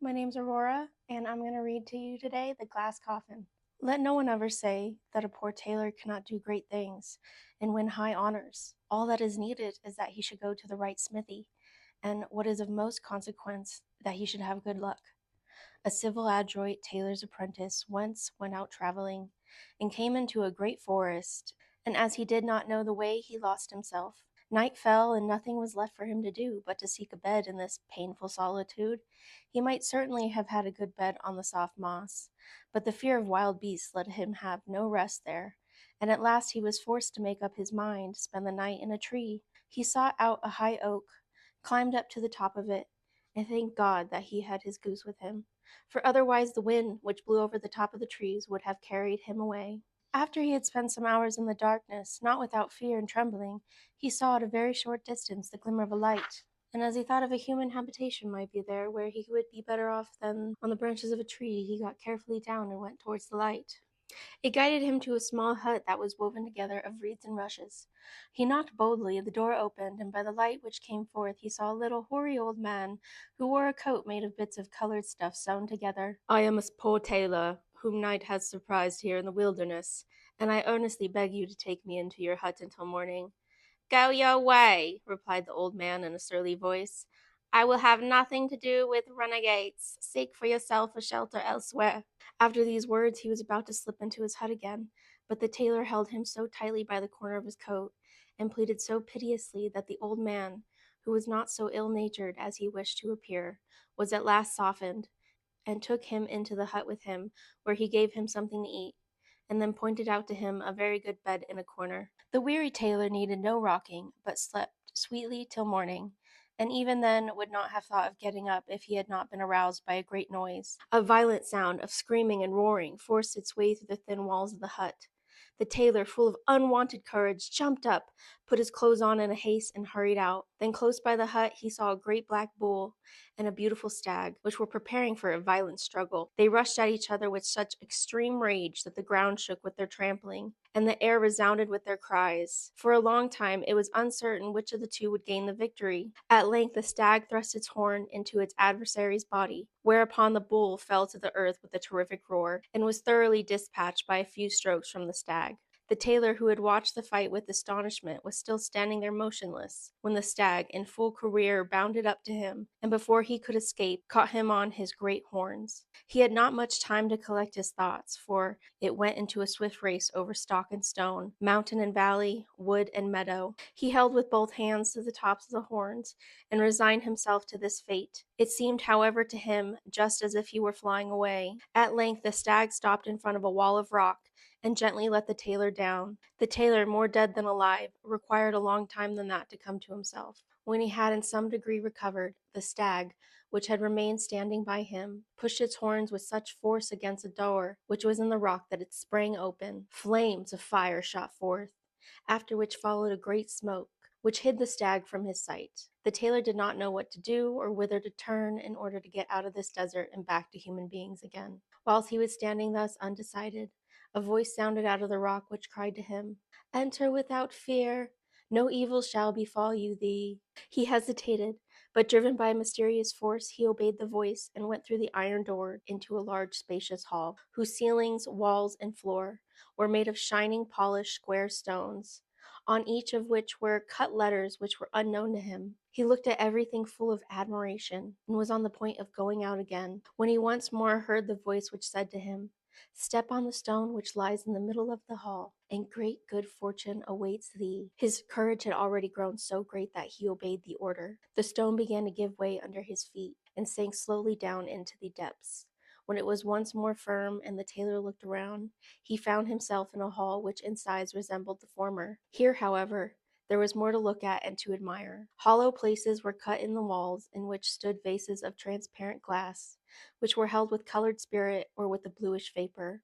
my name's Aurora, and I'm going to read to you today The Glass Coffin. Let no one ever say that a poor tailor cannot do great things and win high honors. All that is needed is that he should go to the right smithy, and what is of most consequence, that he should have good luck. A civil adroit tailor's apprentice once went out traveling, and came into a great forest, and as he did not know the way, he lost himself. Night fell, and nothing was left for him to do but to seek a bed in this painful solitude. He might certainly have had a good bed on the soft moss, but the fear of wild beasts let him have no rest there, and at last he was forced to make up his mind to spend the night in a tree. He sought out a high oak, climbed up to the top of it, and thanked God that he had his goose with him, for otherwise the wind which blew over the top of the trees would have carried him away. After he had spent some hours in the darkness, not without fear and trembling, he saw at a very short distance the glimmer of a light, and as he thought of a human habitation might be there where he would be better off than on the branches of a tree, he got carefully down and went towards the light. It guided him to a small hut that was woven together of reeds and rushes. He knocked boldly, the door opened, and by the light which came forth he saw a little hoary old man who wore a coat made of bits of colored stuff sewn together. "I am a poor tailor, whom night has surprised here in the wilderness, and I earnestly beg you to take me into your hut until morning." "Go your way," replied the old man in a surly voice. "I will have nothing to do with renegades. Seek for yourself a shelter elsewhere." After these words he was about to slip into his hut again, but the tailor held him so tightly by the corner of his coat, and pleaded so piteously, that the old man, who was not so ill-natured as he wished to appear, was at last softened, and took him into the hut with him, where he gave him something to eat, and then pointed out to him a very good bed in a corner. The weary tailor needed no rocking, but slept sweetly till morning, and even then would not have thought of getting up if he had not been aroused by a great noise. A violent sound of screaming and roaring forced its way through the thin walls of the hut. The tailor, full of unwonted courage, jumped up, put his clothes on in a haste, and hurried out. Then close by the hut he saw a great black bull and a beautiful stag, which were preparing for a violent struggle. They rushed at each other with such extreme rage that the ground shook with their trampling, and the air resounded with their cries. For a long time it was uncertain which of the two would gain the victory. At length the stag thrust its horn into its adversary's body, whereupon the bull fell to the earth with a terrific roar, and was thoroughly dispatched by a few strokes from the stag. The tailor, who had watched the fight with astonishment, was still standing there motionless, when the stag, in full career, bounded up to him, and before he could escape, caught him on his great horns. He had not much time to collect his thoughts, for it went into a swift race over stock and stone, mountain and valley, wood and meadow. He held with both hands to the tops of the horns, and resigned himself to this fate. It seemed, however, to him just as if he were flying away. At length the stag stopped in front of a wall of rock, and gently let the tailor down. The tailor, more dead than alive, required a long time than that to come to himself. When he had in some degree recovered, the stag, which had remained standing by him, pushed its horns with such force against a door which was in the rock that it sprang open. Flames of fire shot forth, after which followed a great smoke, which hid the stag from his sight. The tailor did not know what to do or whither to turn in order to get out of this desert and back to human beings again. Whilst he was standing thus undecided, a voice sounded out of the rock which cried to him, "Enter without fear. No evil shall befall you thee." He hesitated, but driven by a mysterious force, he obeyed the voice and went through the iron door into a large spacious hall, whose ceilings, walls, and floor were made of shining, polished, square stones, on each of which were cut letters which were unknown to him. He looked at everything full of admiration, and was on the point of going out again, when he once more heard the voice which said to him, "Step on the stone which lies in the middle of the hall, and great good fortune awaits thee." His courage had already grown so great that he obeyed the order. The stone began to give way under his feet, and sank slowly down into the depths. When it was once more firm, and the tailor looked around, he found himself in a hall which in size resembled the former. Here, however, there was more to look at and to admire. Hollow places were cut in the walls, in which stood vases of transparent glass, which were held with colored spirit or with a bluish vapor.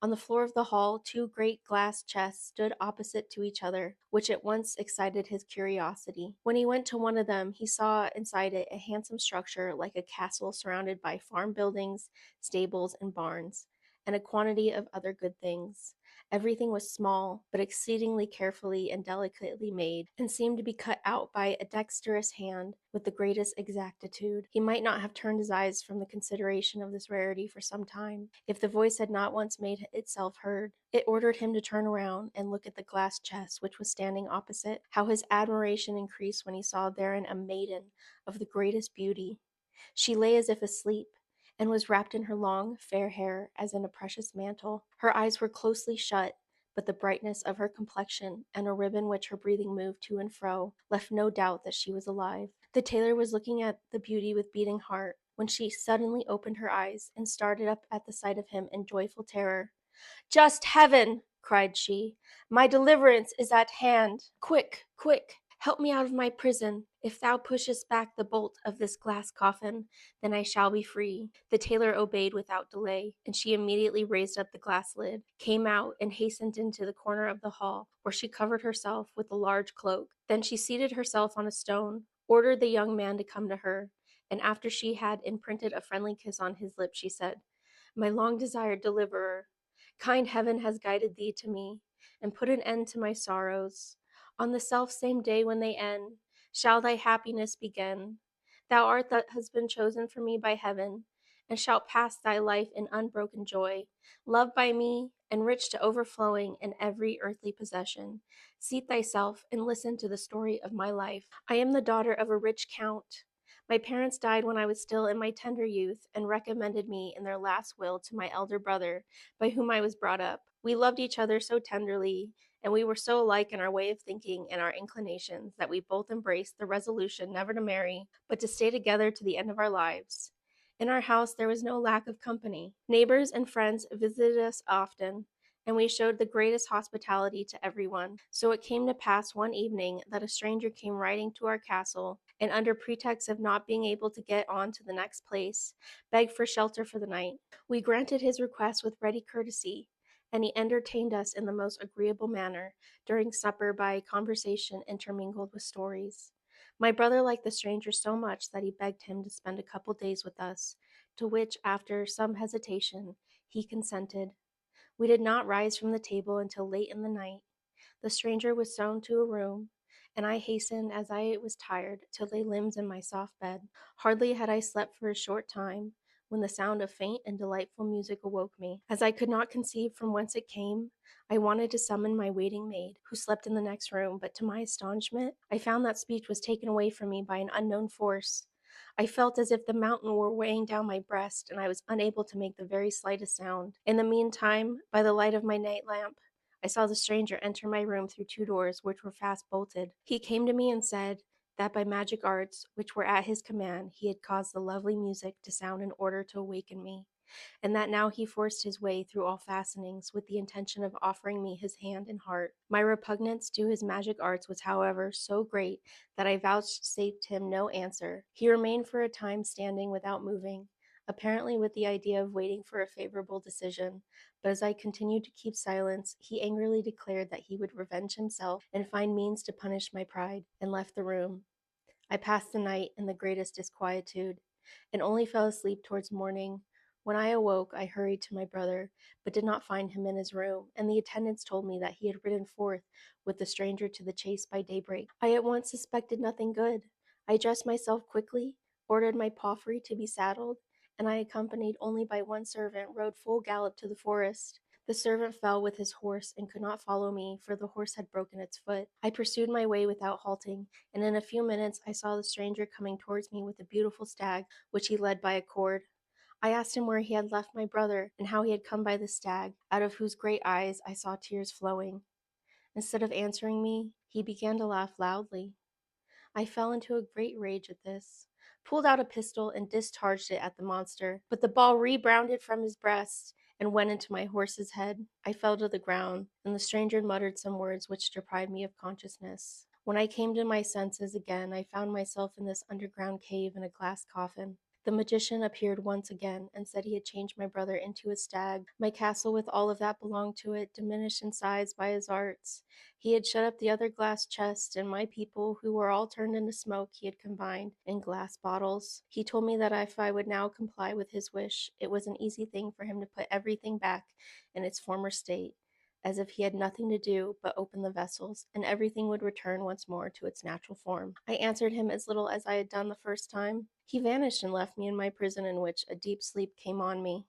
On the floor of the hall, two great glass chests stood opposite to each other, which at once excited his curiosity. When he went to one of them, he saw inside it a handsome structure like a castle surrounded by farm buildings, stables, and barns, and a quantity of other good things. Everything was small, but exceedingly carefully and delicately made, and seemed to be cut out by a dexterous hand with the greatest exactitude. He might not have turned his eyes from the consideration of this rarity for some time, if the voice had not once made itself heard. It ordered him to turn around and look at the glass chest which was standing opposite. How his admiration increased when he saw therein a maiden of the greatest beauty. She lay as if asleep, and was wrapped in her long, fair hair as in a precious mantle. Her eyes were closely shut, but the brightness of her complexion and a ribbon which her breathing moved to and fro left no doubt that she was alive. The tailor was looking at the beauty with beating heart, when she suddenly opened her eyes and started up at the sight of him in joyful terror. Just heaven! Cried she. My deliverance is at hand. Quick, quick! Help me out of my prison. If thou pushest back the bolt of this glass coffin, then I shall be free. The tailor obeyed without delay, and she immediately raised up the glass lid, came out, and hastened into the corner of the hall, where she covered herself with a large cloak. Then she seated herself on a stone, ordered the young man to come to her, and after she had imprinted a friendly kiss on his lips, she said, My long-desired deliverer, kind heaven has guided thee to me, and put an end to my sorrows. On the self-same day when they end, shall thy happiness begin. Thou art the husband chosen for me by heaven, and shalt pass thy life in unbroken joy, loved by me, and rich to overflowing in every earthly possession. Seat thyself and listen to the story of my life. I am the daughter of a rich count. My parents died when I was still in my tender youth, and recommended me in their last will to my elder brother, by whom I was brought up. We loved each other so tenderly, and we were so alike in our way of thinking and our inclinations, that we both embraced the resolution never to marry, but to stay together to the end of our lives. In our house there was no lack of company. Neighbors and friends visited us often, and we showed the greatest hospitality to everyone. So it came to pass one evening that a stranger came riding to our castle, and under pretext of not being able to get on to the next place, begged for shelter for the night. We granted his request with ready courtesy, and he entertained us in the most agreeable manner during supper by conversation intermingled with stories. My brother liked the stranger so much that he begged him to spend a couple days with us, to which, after some hesitation, he consented. We did not rise from the table until late in the night. The stranger was shown to a room, and I hastened, as I was tired, to lay limbs in my soft bed. Hardly had I slept for a short time, when the sound of faint and delightful music awoke me. As I could not conceive from whence it came, I wanted to summon my waiting maid, who slept in the next room, but to my astonishment, I found that speech was taken away from me by an unknown force. I felt as if the mountain were weighing down my breast, and I was unable to make the very slightest sound. In the meantime, by the light of my night lamp, I saw the stranger enter my room through two doors, which were fast bolted. He came to me and said that by magic arts, which were at his command, he had caused the lovely music to sound in order to awaken me, and that now he forced his way through all fastenings with the intention of offering me his hand and heart. My repugnance to his magic arts was, however, so great that I vouchsafed him no answer. He remained for a time standing without moving, apparently with the idea of waiting for a favorable decision, but as I continued to keep silence, he angrily declared that he would revenge himself and find means to punish my pride, and left the room. I passed the night in the greatest disquietude, and only fell asleep towards morning. When I awoke, I hurried to my brother, but did not find him in his room, and the attendants told me that he had ridden forth with the stranger to the chase by daybreak. I at once suspected nothing good. I dressed myself quickly, ordered my palfrey to be saddled, and I, accompanied only by one servant, rode full gallop to the forest. The servant fell with his horse and could not follow me, for the horse had broken its foot. I pursued my way without halting, and in a few minutes I saw the stranger coming towards me with a beautiful stag, which he led by a cord. I asked him where he had left my brother, and how he had come by the stag, out of whose great eyes I saw tears flowing. Instead of answering me, he began to laugh loudly. I fell into a great rage at this, pulled out a pistol, and discharged it at the monster, but the ball rebounded from his breast and went into my horse's head. I fell to the ground, and the stranger muttered some words which deprived me of consciousness. When I came to my senses again, I found myself in this underground cave in a glass coffin. The magician appeared once again and said he had changed my brother into a stag. My castle, with all of that belonged to it, diminished in size by his arts. He had shut up the other glass chests, and my people, who were all turned into smoke, he had combined in glass bottles. He told me that if I would now comply with his wish, it was an easy thing for him to put everything back in its former state, as if he had nothing to do but open the vessels, and everything would return once more to its natural form. I answered him as little as I had done the first time. He vanished and left me in my prison, in which a deep sleep came on me.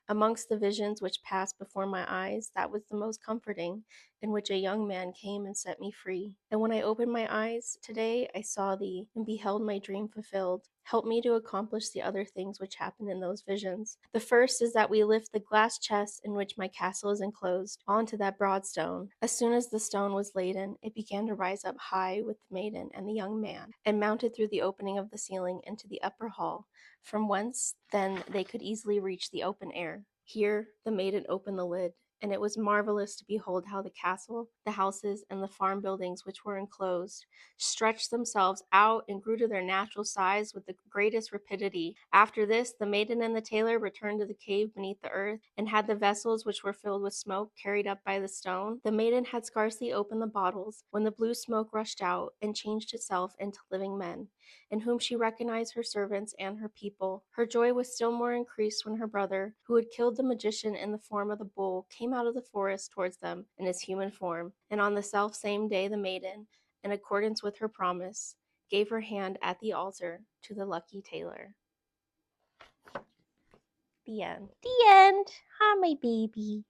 Amongst the visions which passed before my eyes, that was the most comforting, in which a young man came and set me free. And when I opened my eyes today, I saw thee, and beheld my dream fulfilled. Help me to accomplish the other things which happened in those visions. The first is that we lift the glass chest in which my castle is enclosed onto that broad stone. As soon as the stone was laden, it began to rise up high with the maiden and the young man, and mounted through the opening of the ceiling into the upper hall, from whence then they could easily reach the open air. Here the maiden opened the lid, and it was marvelous to behold how the castle, the houses, and the farm buildings which were enclosed stretched themselves out and grew to their natural size with the greatest rapidity. After this, the maiden and the tailor returned to the cave beneath the earth, and had the vessels which were filled with smoke carried up by the stone. The maiden had scarcely opened the bottles when the blue smoke rushed out and changed itself into living men, in whom she recognized her servants and her people. Her joy was still more increased when her brother, who had killed the magician in the form of the bull, came out of the forest towards them in his human form. And on the self same day the maiden, in accordance with her promise, gave her hand at the altar to the lucky tailor. The end. The end. Hi, my baby.